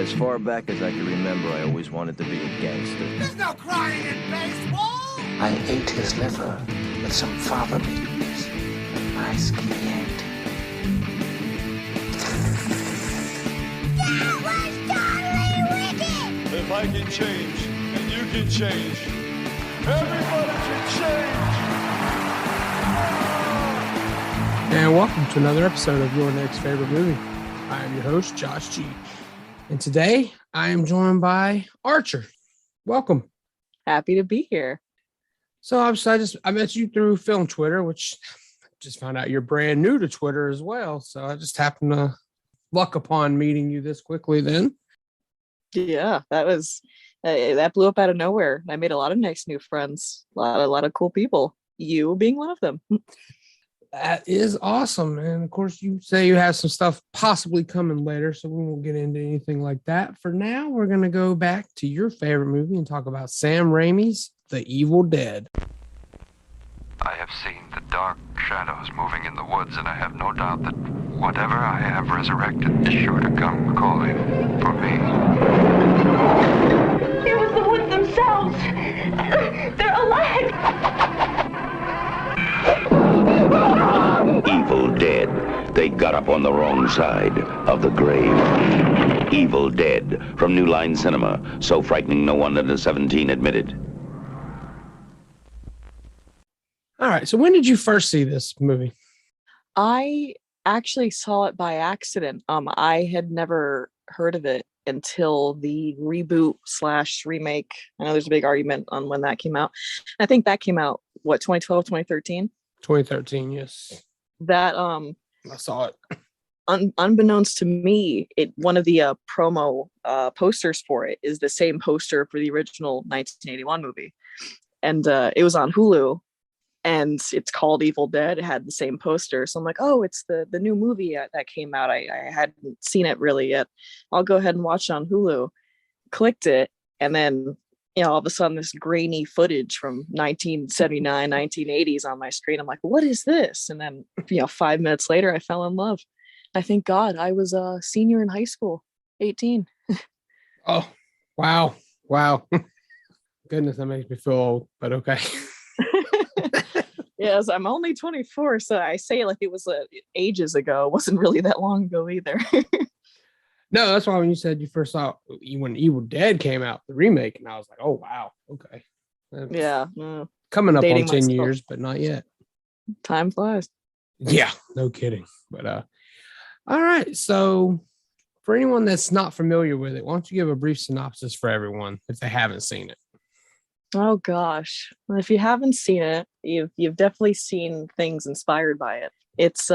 As far back as I can remember, I always wanted to be a gangster. There's no crying in baseball! I ate his liver with some fava beans. A nice cliente. That was totally wicked! If I can change, and you can change, everybody can change! And welcome to another episode of Your Next Favorite Movie. I am your host, Josh G. And today I am joined by Archer. Welcome. Happy to be here. So obviously I met you through film Twitter, which I just found out you're brand new to Twitter as well. So I just happened to luck upon meeting you this quickly then. Yeah, that blew up out of nowhere. I made a lot of nice new friends, a lot of cool people. You being one of them. That is awesome. And of course, you say you have some stuff possibly coming later, so we won't get into anything like that. For now, we're going to go back to your favorite movie and talk about Sam Raimi's The Evil Dead. I have seen the dark shadows moving in the woods, and I have no doubt that whatever I have resurrected is sure to come calling for me. It was the woods themselves. They're alive. Evil Dead. They got up on the wrong side of the grave. Evil Dead from New Line Cinema. So frightening no one under 17 admitted. All right. So when did you first see this movie? I actually saw it by accident. I had never heard of it until the reboot / remake. I know there's a big argument on when that came out. I think that came out, 2012, 2013? 2013, yes. That I saw it. Unbeknownst to me, one of the promo posters for it is the same poster for the original 1981 movie, and it was on Hulu, and it's called Evil Dead. It had the same poster, so I'm like, oh, it's the new movie that came out. I hadn't seen it really yet. I'll go ahead and watch it on Hulu. Clicked it, and then all of a sudden this grainy footage from 1979, 1980s on my screen. I'm like, what is this? And then, 5 minutes later, I fell in love. I thank God I was a senior in high school, 18. Oh, wow. Goodness, that makes me feel old, but okay. Yes, I'm only 24, so I say like it was ages ago. It wasn't really that long ago either. No, that's why when you said you first saw when Evil Dead came out, the remake, and I was like, oh, wow. Okay. Yeah. Coming up on 10 myself. years, but not yet. Time flies. Yeah, no kidding. But all right. So for anyone that's not familiar with it, why don't you give a brief synopsis for everyone if they haven't seen it? Oh gosh. Well, if you haven't seen it, you've definitely seen things inspired by it. It's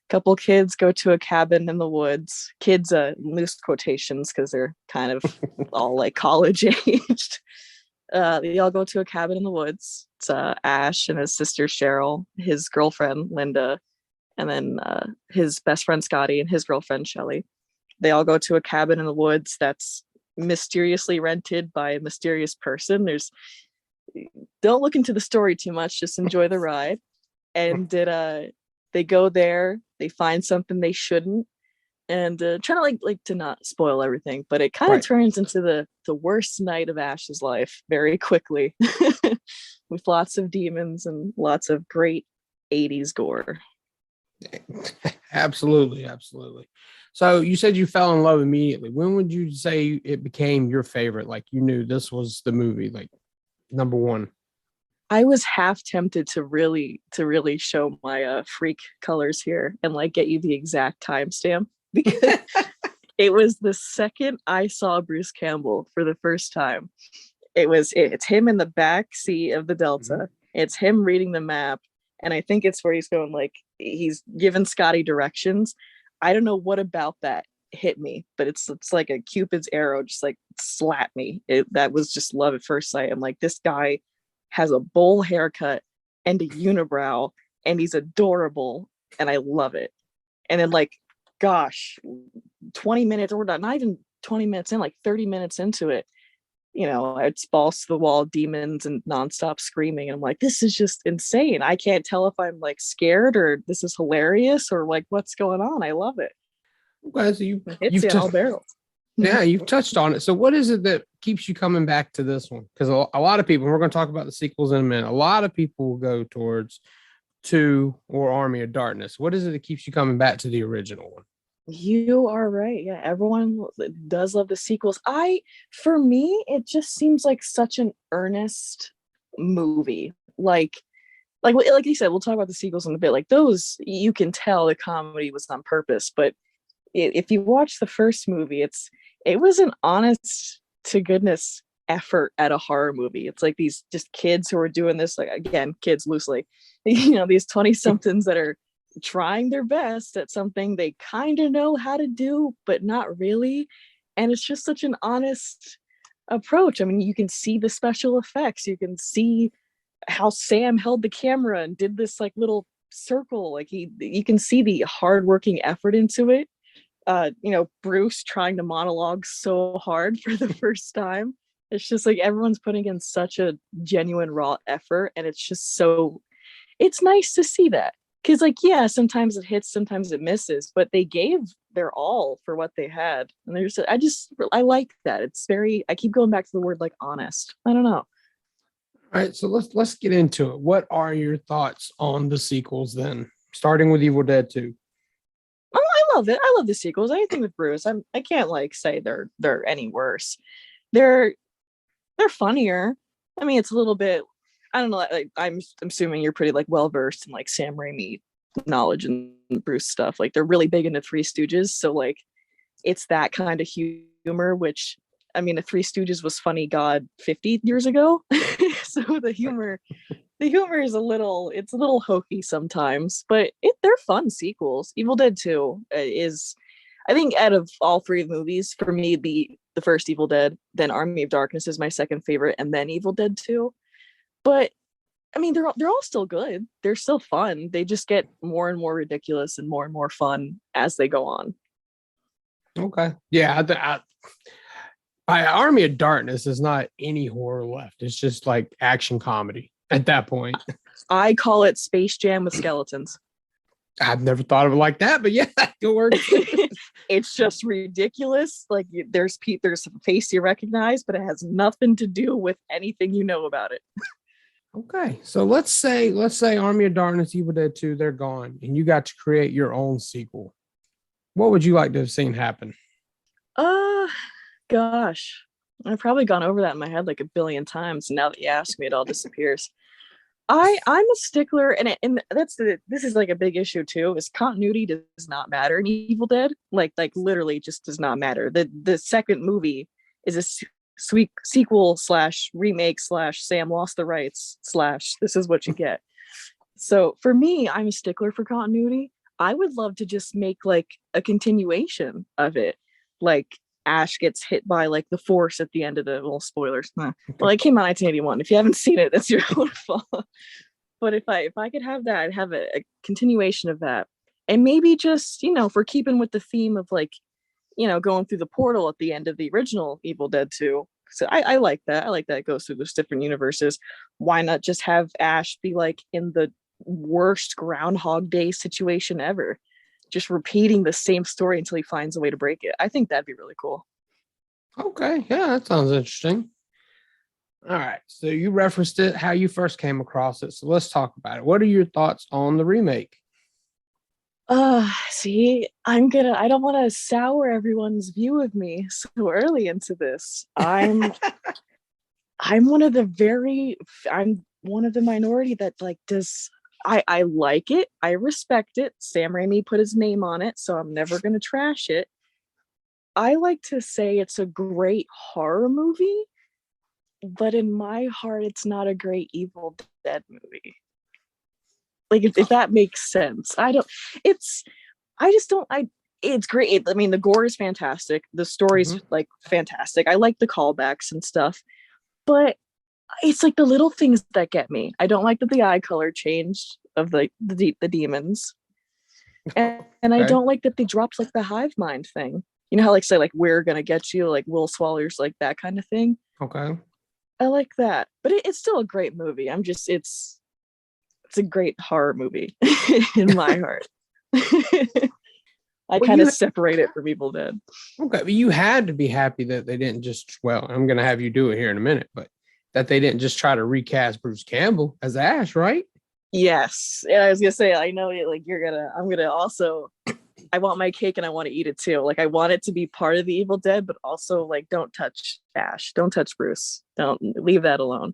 couple kids go to a cabin in the woods. Kids, loose quotations because they're kind of all like college aged. They all go to a cabin in the woods. It's Ash and his sister Cheryl, his girlfriend Linda, and then his best friend Scotty and his girlfriend Shelly. They all go to a cabin in the woods that's mysteriously rented by a mysterious person. Don't look into the story too much, just enjoy the ride. And they go there, they find something they shouldn't, and try to like to not spoil everything, but it kind of turns into the worst night of Ash's life very quickly, with lots of demons and lots of great 80s gore. Absolutely. So you said you fell in love immediately. When would you say it became your favorite? Like you knew this was the movie, like number one? I was half tempted to really show my freak colors here and like get you the exact timestamp, because it was the second I saw Bruce Campbell for the first time. It's him in the back seat of the Delta. Mm-hmm. It's him reading the map, and I think it's where he's going, like he's giving Scotty directions. I don't know what about that hit me, but it's like a Cupid's arrow just like slapped me. That was just love at first sight. I'm like, this guy has a bowl haircut and a unibrow, and he's adorable, and I love it. And then like, gosh, 20 minutes, or not even 20 minutes in, like 30 minutes into it, it's balls to the wall demons and nonstop screaming. And I'm like, this is just insane. I can't tell if I'm like scared or this is hilarious or like what's going on. I love it. Okay, so all barrels. Yeah, you touched on it. So what is it that keeps you coming back to this one? Because a lot of people, and we're going to talk about the sequels in a minute, a lot of people will go towards 2 or Army of Darkness. What is it that keeps you coming back to the original one? You are right. Yeah, everyone does love the sequels. For me, it just seems like such an earnest movie. Like you said, we'll talk about the sequels in a bit. Like those, you can tell the comedy was on purpose. But if you watch the first movie, it was an honest to goodness effort at a horror movie. It's like these just kids who are doing this, like, again, kids loosely, these 20 somethings that are trying their best at something they kind of know how to do, but not really. And it's just such an honest approach. I mean, you can see the special effects, you can see how Sam held the camera and did this like little circle. Like you can see the hardworking effort into it. Bruce trying to monologue so hard for the first time. It's just like everyone's putting in such a genuine raw effort, and it's nice to see that. Because, like, yeah, sometimes it hits, sometimes it misses, but they gave their all for what they had. And I like that. It's I keep going back to the word, like, honest. I don't know. All right, so let's get into it. What are your thoughts on the sequels then? Starting with Evil Dead 2. Oh, I love it. I love the sequels. Anything with Bruce, I can't like say they're any worse. They're funnier. I mean, it's a little bit, I don't know. Like, I'm assuming you're pretty like well versed in like Sam Raimi knowledge and Bruce stuff. Like they're really big into Three Stooges, so like it's that kind of humor. Which, I mean, the Three Stooges was funny, God, 50 years ago. So the humor is a little hokey sometimes, but they're fun sequels. Evil Dead 2 is, I think, out of all 3 movies, for me, the first Evil Dead, then Army of Darkness is my second favorite, and then Evil Dead 2. But I mean, they're all still good. They're still fun. They just get more and more ridiculous and more fun as they go on. Okay. Yeah. Army of Darkness is not any horror left. It's just like action comedy at that point. I call it Space Jam with skeletons. I've never thought of it like that, but yeah, it works. It's just ridiculous. Like there's a face you recognize, but it has nothing to do with anything you know about it. Okay, so let's say Army of Darkness, Evil Dead 2, they're gone, and you got to create your own sequel. What would you like to have seen happen? Gosh, I've probably gone over that in my head like a billion times. Now that you ask me, it all disappears. I'm a stickler, and this is like a big issue too. Is continuity does not matter in Evil Dead. Like literally just does not matter. The second movie is a sweet sequel / remake / Sam lost the rights / this is what you get. So for me, I'm a stickler for continuity. I would love to just make like a continuation of it. Like Ash gets hit by like the Force at the end of the, well, spoilers. Well, it came out in 1981. If you haven't seen it, that's your own fault. But if I could have that, I'd have a continuation of that. And maybe just, if we're keeping with the theme of like, going through the portal at the end of the original Evil Dead 2. So I like that. I like that it goes through those different universes. Why not just have Ash be like in the worst Groundhog Day situation ever? Just repeating the same story until he finds a way to break it. I think that'd be really cool. Okay. Yeah, that sounds interesting. All right. So you referenced it, how you first came across it. So let's talk about it. What are your thoughts on the remake? See, I don't want to sour everyone's view of me so early into this. I'm one of the minority that like I like it. I respect it. Sam Raimi put his name on it, so I'm never going to trash it. I like to say it's a great horror movie, but in my heart, it's not a great Evil Dead movie. Like if that makes sense. It's great. I mean, the gore is fantastic. The story's like fantastic. I like the callbacks and stuff, but it's like the little things that get me. I don't like that the eye color changed of the demons, and I don't like that they dropped like the hive mind thing. You know how like say like we're gonna get you, like Will Swallowers, like that kind of thing. Okay, I like that, but it's still a great movie. It's a great horror movie in my heart. I Well, kind of separate it from Evil Dead. Okay, but you had to be happy that they didn't just, well, I'm going to have you do it here in a minute, but that they didn't just try to recast Bruce Campbell as Ash, right? Yes. And I was gonna say, I know like I'm gonna also, I want my cake and I want to eat it too. Like I want it to be part of the Evil Dead, but also like don't touch Ash, don't touch Bruce, don't leave that alone.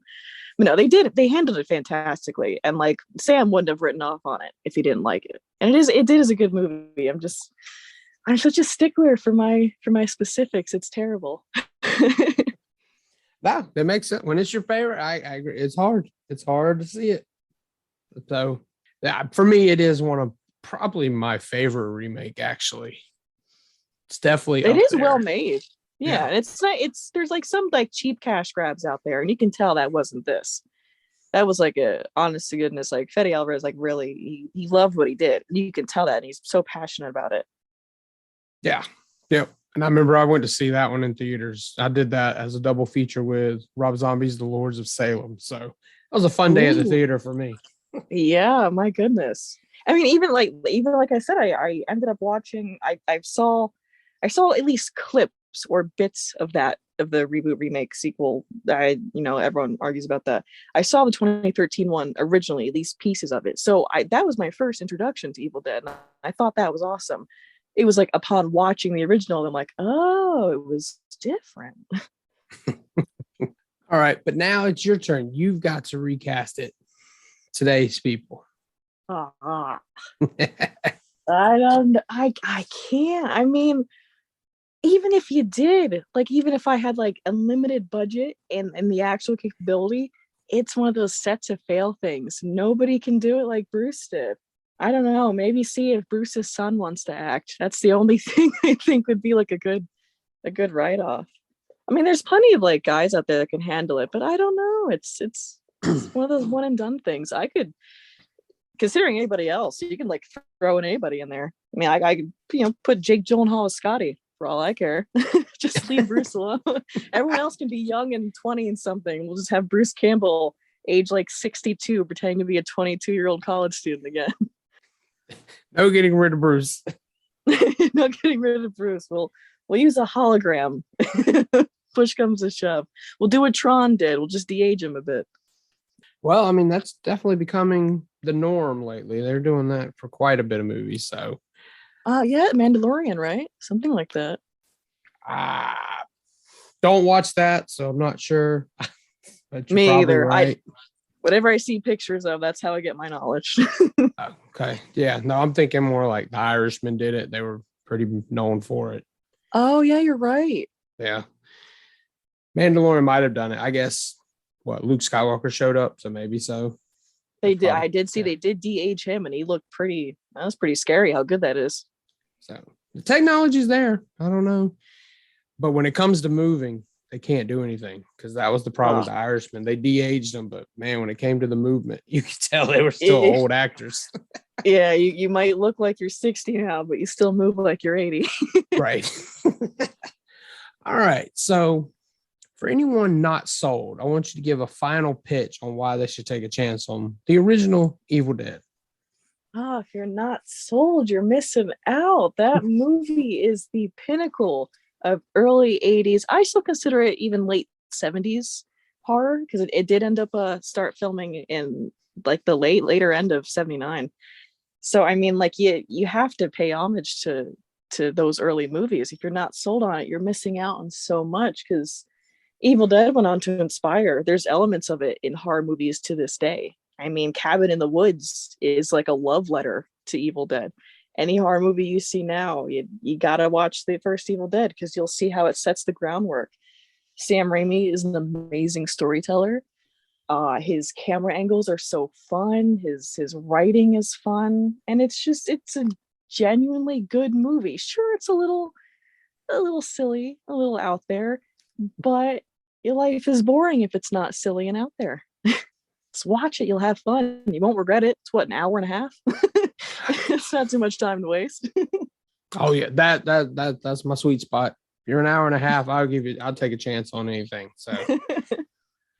But no, they handled it fantastically. And like Sam wouldn't have written off on it if he didn't like it. And it is a good movie. I'm such a stickler for my specifics. It's terrible. Wow, that makes sense. When it's your favorite, I agree. It's hard. It's hard to see it. So yeah, for me, it is one of probably my favorite remake, actually. It's definitely it is there. Well made. Yeah. It's not, there's like some like cheap cash grabs out there, and you can tell that wasn't this. That was like a honest to goodness, like Fede Alvarez, like really he loved what he did. You can tell that, and he's so passionate about it. Yeah. Yep. And I remember I went to see that one in theaters. I did that as a double feature with Rob Zombie's The Lords of Salem. So that was a fun day at the theater for me. Yeah, my goodness. I mean, even like I said, I ended up watching. I saw at least clips or bits of the reboot, remake, sequel. Everyone argues about that. I saw the 2013 one originally, at least pieces of it. So that was my first introduction to Evil Dead, and I thought that was awesome. It was like upon watching the original, I'm like, oh, it was different. All right, but now it's your turn. You've got to recast it. Today's people. I don't. I can't. I mean, even if you did, like, even if I had like unlimited budget and the actual capability, it's one of those set to fail things. Nobody can do it like Bruce did. I don't know. Maybe see if Bruce's son wants to act. That's the only thing I think would be like a good write-off. I mean, there's plenty of like guys out there that can handle it, but I don't know. It's one of those one and done things. I could, considering anybody else, you can like throw in anybody in there. I mean, I could, put Jake Gyllenhaal as Scotty for all I care. Just leave Bruce alone. Everyone else can be young and 20 and something. We'll just have Bruce Campbell age like 62 pretending to be a 22-year-old college student again. No getting rid of Bruce. No getting rid of Bruce. We'll use a hologram. Push comes to shove. We'll do what Tron did. We'll just de-age him a bit. Well, I mean, that's definitely becoming the norm lately. They're doing that for quite a bit of movies. So, yeah, Mandalorian, right? Something like that. Don't watch that, so I'm not sure. But Me either. Right. Whatever I see pictures of, that's how I get my knowledge. Okay. Yeah. No, I'm thinking more like The Irishman did it. They were pretty known for it. Oh, yeah, you're right. Yeah. Mandalorian might have done it. I guess Luke Skywalker showed up, so maybe so. They did. I did see they did de-age him, and he looked pretty. That was pretty scary. How good that is. So the technology's there. I don't know, but when it comes to moving, they can't do anything because that was the problem with The Irishman. They de-aged them, but man, when it came to the movement, you could tell they were still old actors. Yeah, you might look like you're 60 now, but you still move like you're 80. Right. All right. So for anyone not sold, I want you to give a final pitch on why they should take a chance on the original Evil Dead. Oh, if you're not sold, you're missing out. That movie is the pinnacle of early 80s. I still consider it even late 70s horror because it did end up start filming in like the later end of 79. So I mean, like you have to pay homage to those early movies. If you're not sold on it, you're missing out on so much because Evil Dead went on to inspire. There's elements of it in horror movies to this day. I mean, Cabin in the Woods is like a love letter to Evil Dead. Any horror movie you see now, you gotta watch the first Evil Dead because you'll see how it sets the groundwork. Sam Raimi is an amazing storyteller. His camera angles are so fun. His writing is fun, and it's a genuinely good movie. Sure, it's a little silly, a little out there, but your life is boring if it's not silly and out there. Just watch it. You'll have fun. You won't regret it. It's an hour and a half. It's not too much time to waste. Oh yeah, that's my sweet spot. If you're an hour and a half, I'll take a chance on anything. So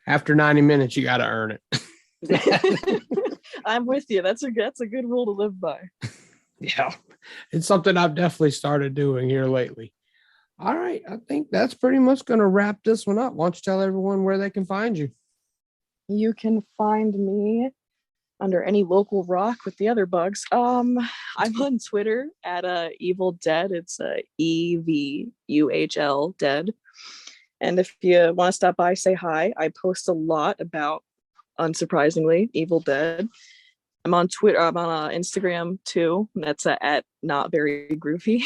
after 90 minutes, you got to earn it. I'm with you. That's a good rule to live by. Yeah, it's something I've definitely started doing here lately. All right, I think that's pretty much going to wrap this one up. Why don't you tell everyone where they can find you? You can find me under any local rock with the other bugs. I'm on Twitter at Evil Dead. It's EVUHL Dead. And if you want to stop by, say hi. I post a lot about, unsurprisingly, Evil Dead. I'm on Twitter. I'm on Instagram too. That's at Not Very Groovy.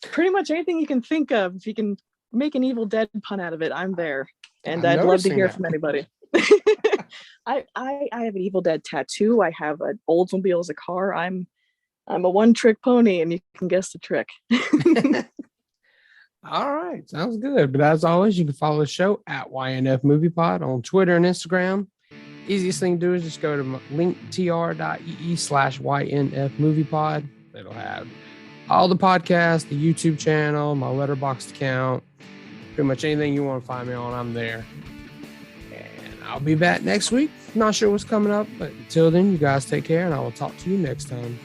Pretty much anything you can think of. If you can make an Evil Dead pun out of it, I'm there. And I'd love to hear from anybody. I have an Evil Dead tattoo. I have an Oldsmobile as a car. I'm a one-trick pony, and you can guess the trick. All right, sounds good. But as always, you can follow the show at ynfmoviepod on Twitter and Instagram. Easiest thing to do is just go to linktr.ee/ynfmoviepod. It'll have all the podcasts, the YouTube channel, my Letterboxd account, pretty much anything you want to find me on, I'm there. And I'll be back next week. Not sure what's coming up, but until then, you guys take care, and I will talk to you next time.